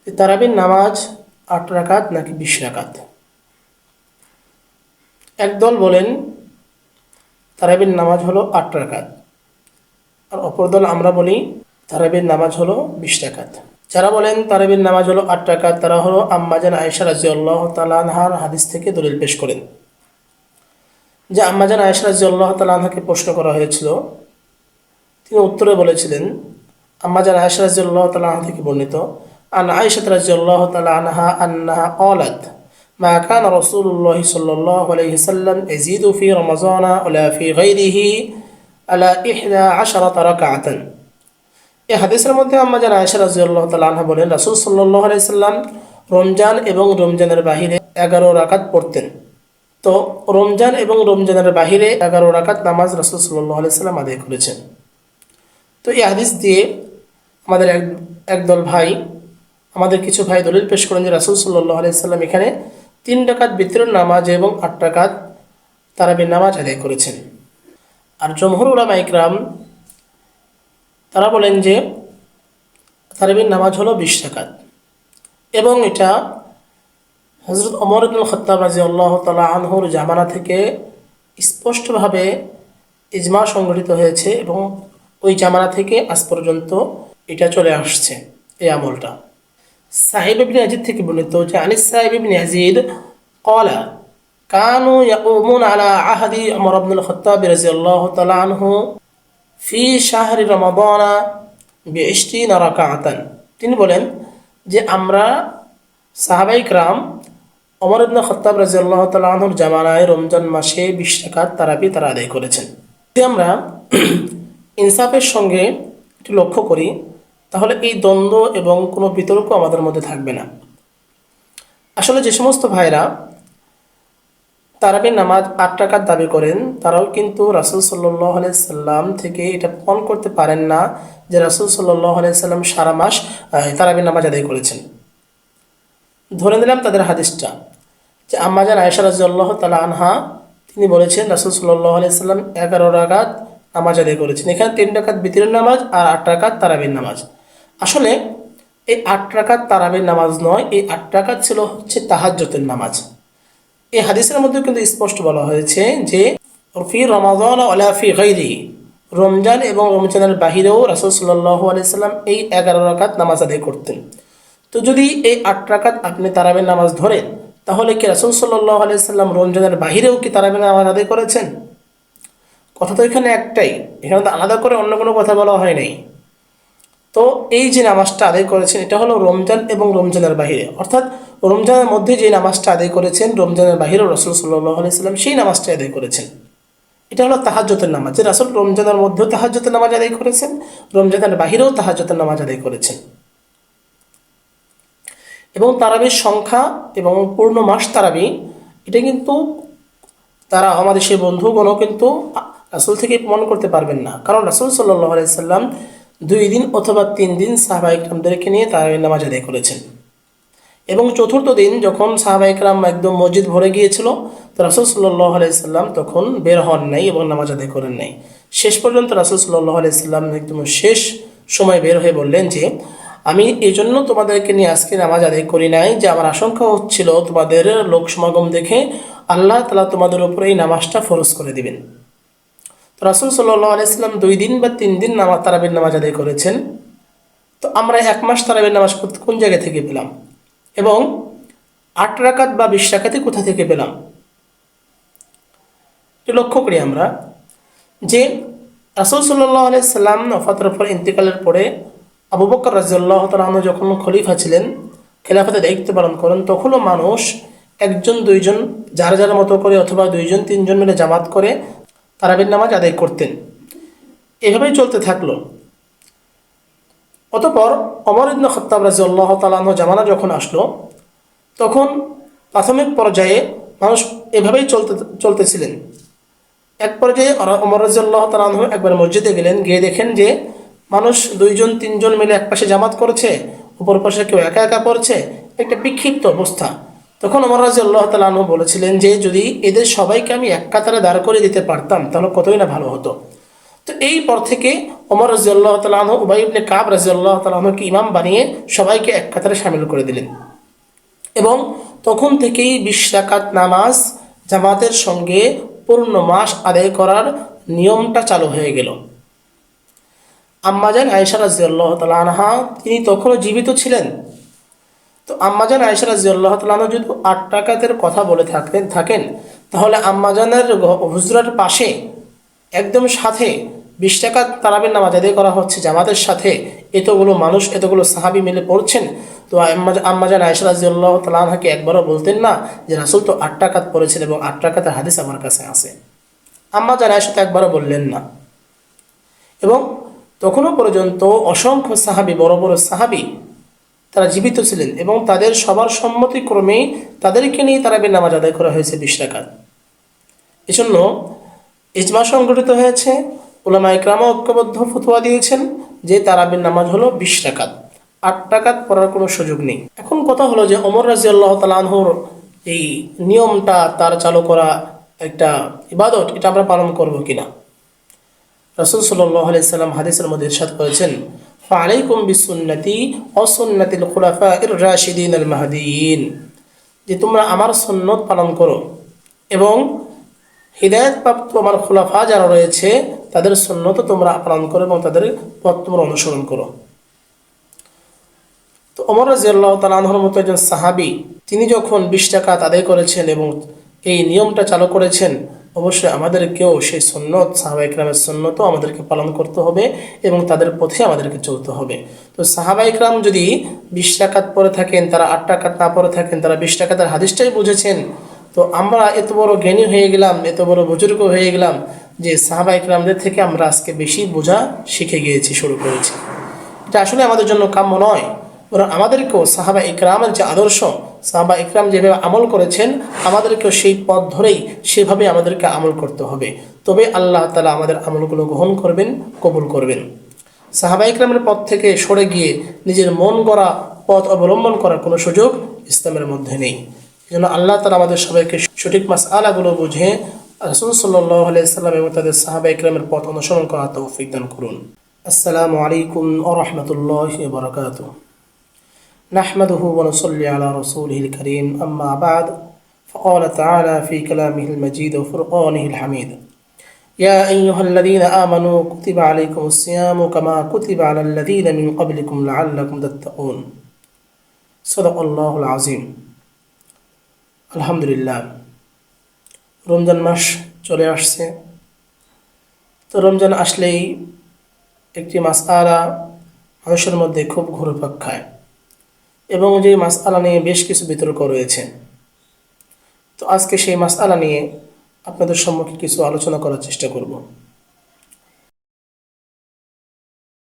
তারাবির নামাজ ৮ রাকাত নাকি ২০ রাকাত? একদল বলেন তারাবির নামাজ হলো ৮ রাকাত, আর অপর দল আমরা বলি তারাবির নামাজ হলো ২০ রাকাত। যারা বলেন তারাবির নামাজ হলো ৮ রাকাত তারা হলো আম্মাজান আয়েশা রাদিয়াল্লাহু তাআলা আনহার হাদিস থেকে দলিল পেশ করেন। যে আম্মাজান আয়েশা রাদিয়াল্লাহু তাআলা আনহাকে প্রশ্ন করা হয়েছিল, তিনি উত্তরে বলেছিলেন, আম্মাজান আয়েশা রাদিয়াল্লাহু তাআলা আনহা থেকে বর্ণিত, আন আয়েশা রাদিয়াল্লাহু তাআলা আনহা আন্নাহা ক্বালাত মা কানা রাসূলুল্লাহ সাল্লাল্লাহু আলাইহি সাল্লাম ইয়াজিদু ফি রমাযানা ওয়ালা ফি গায়রিহি আলা 11 রাকাতান। এই হাদিসের মধ্যে আম্মাজান আয়েশা রাদিয়াল্লাহু তাআলা আনহা বলেন, রাসূল সাল্লাল্লাহু আলাইহি সাল্লাম রমজান এবং রমজানের বাহিরে 11 রাকাত পড়তেন। তো রমজান এবং রমজানের বাহিরে 11 রাকাত নামাজ রাসূল সাল্লাল্লাহু আলাইহি সাল্লাম আদায় করেছেন। তো এই হাদিস দিয়ে আমাদের একদল ভাই, আমাদের কিছু ভাই দলিল পেশ করেন যে রাসূল সাল্লাল্লাহু আলাইহি সাল্লাম এখানে 3 রাকাত বিতরের নামাজ এবং 8 রাকাত তারাবির নামাজ আদায় করেছেন। আর জমহুর উলামা ইকরাম তারা বলেন যে তারাবির নামাজ হলো 20 রাকাত, এবং এটা হযরত ওমর ইবনুল খাত্তাব রাদিয়াল্লাহু তাআলা আনহুর জামানা থেকে স্পষ্টভাবে ইজমা সংগঠিত হয়েছে, এবং ওই জামানা থেকে আজ পর্যন্ত এটা চলে আসছে এই আমলটা। সাহিব ইবনে ইয়াজিদ থেকে বর্ণিত যে আনিস সাহিব ইবনে ইয়াজিদ ক্বালা কানু ইয়াকুমুন আলা আহদি ওমর ইবনুল খাত্তাব রাদিয়াল্লাহু তাআলা আনহু ফি শাহরি রমাদানা বি20 রাকাতান। তিনি বলেন যে আমরা সাহাবায়ে কিরাম ওমর ইবনে খাত্তাব রাদিয়াল্লাহু তাআলা আনহুর জামানায় রমজান মাসে 20 রাকাত তারাবি তারা আদায় করেছেন। যদি আমরা ইনসাফের সঙ্গে একটু লক্ষ্য করি তাহলে এই দ্বন্দ্ব এবং কোনো বিতর্ক আমাদের মধ্যে থাকবে না। আসলে যে সমস্ত ভাইরা তারাবির নামাজ 8 রাকাত দাবি করেন তারাও কিন্তু রাসূল সাল্লাল্লাহু আলাইহি সাল্লাম থেকে এটা প্রমাণ করতে পারেন না যে রাসূল সাল্লাল্লাহু আলাইহি সাল্লাম সারা মাস তারাবির নামাজ আদায় করেছেন। ধরে নিলাম তাদের হাদিসটা যে আম্মাজান আয়েশা রাদিয়াল্লাহু তাআলা আনহা তিনি বলেছেন রাসূল সাল্লাল্লাহু আলাইহি সাল্লাম 11 রাকাত নামাজ আদায় করেছেন। এখানে 3 রাকাত বিতরের নামাজ আর 8 রাকাত তারাবির নামাজ। আসলে এই 8 রাকাত তারাবির নামাজ নয়, এই 8 রাকাত ছিল হচ্ছে তাহাজ্জুদের নামাজ। এই হাদিসের মধ্যে কিন্তু স্পষ্ট বলা হয়েছে যে ফি রমাযান ওয়ালা ফি গায়রিহি, রমজান এবং রমজানের বাহিরেও রাসূল সাল্লাল্লাহু আলাইহি সাল্লাম এই 11 রাকাত নামাজ আদায় করতেন। তো যদি এই 8 রাকাত আপনি তারাবির নামাজ ধরেন তাহলে কি রাসূল সাল্লাল্লাহু আলাইহি সাল্লাম রমজানের বাহিরেও কি তারাবির নামাজ আদায় করেছেন? কথা তো এখানে একটাই, এখানে তো আলাদা করে অন্য কোনো কথা বলা হয় নাই। তো এই যে নামাজটা আদায় করেছেন এটা হলো রমজান এবং রমজানের বাহিরে, অর্থাৎ রমজানের মধ্যে যে নামাজটা আদায় করেছেন রমজানের বাহিরেও রাসূল সাল্লাল্লাহু আলাইহি সাল্লাম সেই নামাজটা আদায় করেছেন। এটা হলো তাহাজ্জুদের নামাজ, যে রাসূল রমজানের মধ্যেও তাহাজ্জুদের নামাজ আদায় করেছেন, রমজানের বাহিরেও তাহাজ্জুদের নামাজ আদায় করেছেন। এবং তারাবির সংখ্যা এবং পূর্ণ মাস তারাবি এটা কিন্তু তারা আমাদের সেই বন্ধুগণও কিন্তু রাসূল থেকে প্রমাণ করতে পারবেন না, কারণ রাসূল সাল্লাল্লাহু আলাইহি সাল্লাম 2 দিন অথবা 3 দিন সাহাবায়ে কিরামদেরকে নিয়ে তারাবির নামাজ আদায় করেছেন। এবং চতুর্থ দিন যখন সাহাবায়ে কিরাম একদম মসজিদ ভরে গিয়েছিল তো রাসূল সাল্লাল্লাহু আলাইহি সাল্লাম তখন বের হন নাই এবং নামাজ আদায় করেন নাই। শেষ পর্যন্ত রাসূল সাল্লাল্লাহু আলাইহি সাল্লাম একদম শেষ সময় বের হয়ে বললেন যে আমি এই জন্য তোমাদেরকে নিয়ে আজকে নামাজ আদায় করি নাই যে আমার আশঙ্কা হচ্ছিল তোমাদের লোক সমাগম দেখে আল্লাহ তাআলা তোমাদের উপরে এই নামাজটা ফরজ করে দিবেন। তো রাসূল সাল্লাল্লাহু আলাইহি সাল্লাম 2 দিন বা 3 দিন তারাবির নামাজ আদায় করেছেন। তো আমরা 1 মাস তারাবির নামাজ কোন জায়গা থেকে পেলাম, এবং 8 রাকাত বা 20 রাকাতই কোথা থেকে পেলাম? লক্ষ্য করি আমরা যে রাসূল সাল্লাল্লাহু আলাইহি সাল্লাম ওফাতের পর ইন্তেকালের পরে আবু বকর রাদিয়াল্লাহু তাআলা আনহু যখন খলিফা ছিলেন, খেলাফতের দায়িত্ব পালন করেন, তখনও মানুষ 1-2 যার যার মতো করে অথবা 2-3 মিলে জামাত করে তারাবির নামাজ আদায় করতেন। এভাবেই চলতে থাকলো। অতঃপর ওমর ইবনে খাত্তাব রাদিয়াল্লাহু তাআলা আনহু জামানা যখন আসলো তখন প্রাথমিক পর্যায়ে মানুষ এভাবেই চলতেছিলেন। এক পর্যায়ে ওমর রাদিয়াল্লাহু তাআলা আনহু একবার মসজিদে গেলেন, গিয়ে দেখেন যে মানুষ 2-3 মিলে একপাশে জামাত করেছে, উপর পাশে কেউ একা একা পড়ছে, একটা বিক্ষিপ্ত অবস্থা। তখন ওমর রাদিয়াল্লাহু তাআলা আনহু বলেছিলেন যে যদি এদের সবাইকে আমি এক কাতারে দাঁড় করে দিতে পারতাম তাহলে কতই না ভালো হতো। তো এই পর থেকে ওমর রাদিয়াল্লাহু তাআলা আনহু উবাই ইবনে কাব রাদিয়াল্লাহু তাআলা আনহুকে ইমাম বানিয়ে সবাইকে এক কাতারে শামিল করে দিলেন এবং তখন থেকেই 20 রাকাত নামাজ জামাতের সঙ্গে পূর্ণ মাস আদায় করার নিয়মটা চালু হয়ে গেল। আম্মাজান আয়েশা রাদিয়াল্লাহু তাআলা আনহা তিনি তখনও জীবিত ছিলেন। তো আম্মাজান আয়েশা রাদিয়াল্লাহু তাআলা আনহা যদি 8 রাকাতের কথা বলে থাকেন তাহলে আম্মাজানের হুজরার পাশে একদম সাথে 20 রাকাত তারাবির নামাজ আদায় করা হচ্ছে জামাতের সাথে, এতগুলো মানুষ এতগুলো সাহাবী মিলে পড়ছেন। তো আম্মাজান আয়েশা রাদিয়াল্লাহু তাআলা আনহাকে একবারও বলতেন না যে রাসূল তো 8 রাকাত পড়েছেন এবং 8 রাকাতের হাদিস আমার কাছে আছে। আম্মাজান আয়েশা তো একবারও বললেন না। এবং তখনও পর্যন্ত অসংখ্য সাহাবী, বড় বড় সাহাবী তারা জীবিত ছিলেন এবং তাদের সবার সম্মতিক্রমেই তাদেরকে নিয়ে তারাবির নামাজ আদায় করা হয়েছে 20 রাকাত। এজন্য ইজমা সংগঠিত হয়েছে, উলামায়ে কেরাম ঐক্যবদ্ধ ফতোয়া দিয়েছেন যে তারাবির নামাজ হলো 20 রাকাত, 8 রাকাত পড়ার কোনো সুযোগ নেই। এখন কথা হলো যে ওমর রাদিয়াল্লাহু তাআলা আনহুর এই নিয়মটা তার চালু করা একটা ইবাদত, এটা আমরা পালন করব কিনা। রাসূল সাল্লাল্লাহু আলাইহি সাল্লাম হাদিসের মধ্যে ইরশাদ করেছেন, ফাআলাইকুম বিসুন্নতি ওয়া সুন্নাতিল খুলাফাইর রাশিদিনাল মাহদিয়িন, যে তোমরা আমার সুন্নত পালন করো এবং হিদায়াতপ্রাপ্ত আমার খুলাফা যারা রয়েছে তাদের সুন্নত তোমরা পালন করো এবং তাদের পথ তোমরা অনুসরণ করো। তো ওমর রাদিয়াল্লাহু তাআলা আনহুর মতো একজন সাহাবী তিনি যখন 20 রাকাত আদায় করেছেন এবং এই নিয়মটা চালু করেছেন, অবশ্যই আমাদেরকেও সেই সুন্নত সাহাবায়ে কেরামের সুন্নতও আমাদেরকে পালন করতে হবে এবং তাদের পথে আমাদেরকে চলতে হবে। তো সাহাবায়ে কেরাম যদি 20 রাকাত পড়ে থাকেন, তারা 8 রাকাত না পড়ে থাকেন, তারা 20 রাকাতের হাদিসটাই বুঝেছেন, তো আমরা এত বড় জ্ঞানী হয়ে গেলাম, এত বড় বুজুর্গ হয়ে গেলাম যে সাহাবায়ে কেরামদের থেকে আমরা আজকে বেশি বোঝা শিখে গিয়েছি, শুরু করেছি। এটা আসলে আমাদের জন্য কাম্য নয়, বরং আমাদেরকেও সাহাবায়ে কেরামের যে আদর্শ, সাহাবায়ে কেরাম যেভাবে আমল করেছেন আমাদেরকেও সেই পথ ধরেই সেভাবে আমাদেরকে আমল করতে হবে। তবে আল্লাহ তাআলা আমাদের আমলগুলো গ্রহণ করবেন, কবুল করবেন। সাহাবায়ে কেরামের পথ থেকে সরে গিয়ে নিজের মন গড়া পথ অবলম্বন করার কোনো সুযোগ ইসলামের মধ্যে নেই। যেন আল্লাহ তাআলা আমাদের সবাইকে সঠিক মাসআলাগুলো বুঝে রাসূল সাল্লাল্লাহু আলাইহি সাল্লাম এবং তাদের সাহাবায়ে কেরামের পথ অনুসরণ করার তৌফিক দান করুন। আসসালামু আলাইকুম ওয়া রাহমাতুল্লাহি ওয়া বারাকাতুহু। নাহমাদুহু ওয়া নুসাল্লি আলা রাসূলিহিল কারীম, আম্মা বা'দ। فقال تعالى في كلامه المجيد وفرقانه الحميد: يا أيها الذين آمنوا كتب عليكم الصيام كما كتب على الذين من قبلكم لعلكم تتقون। صدق الله العظيم। আলহামদুলিল্লাহ, রমজান মাস চলে আসছে। তো রমজান আসলেই একটি মাসআলা মানুষের মধ্যে খুব ঘুরপাক খায় এবং যে মাসআলা নিয়ে বেশ কিছু বিতর্ক রয়েছে। তো আজকে সেই মাসআলা নিয়ে আপনাদের সম্মুখে কিছু আলোচনা করার চেষ্টা করব।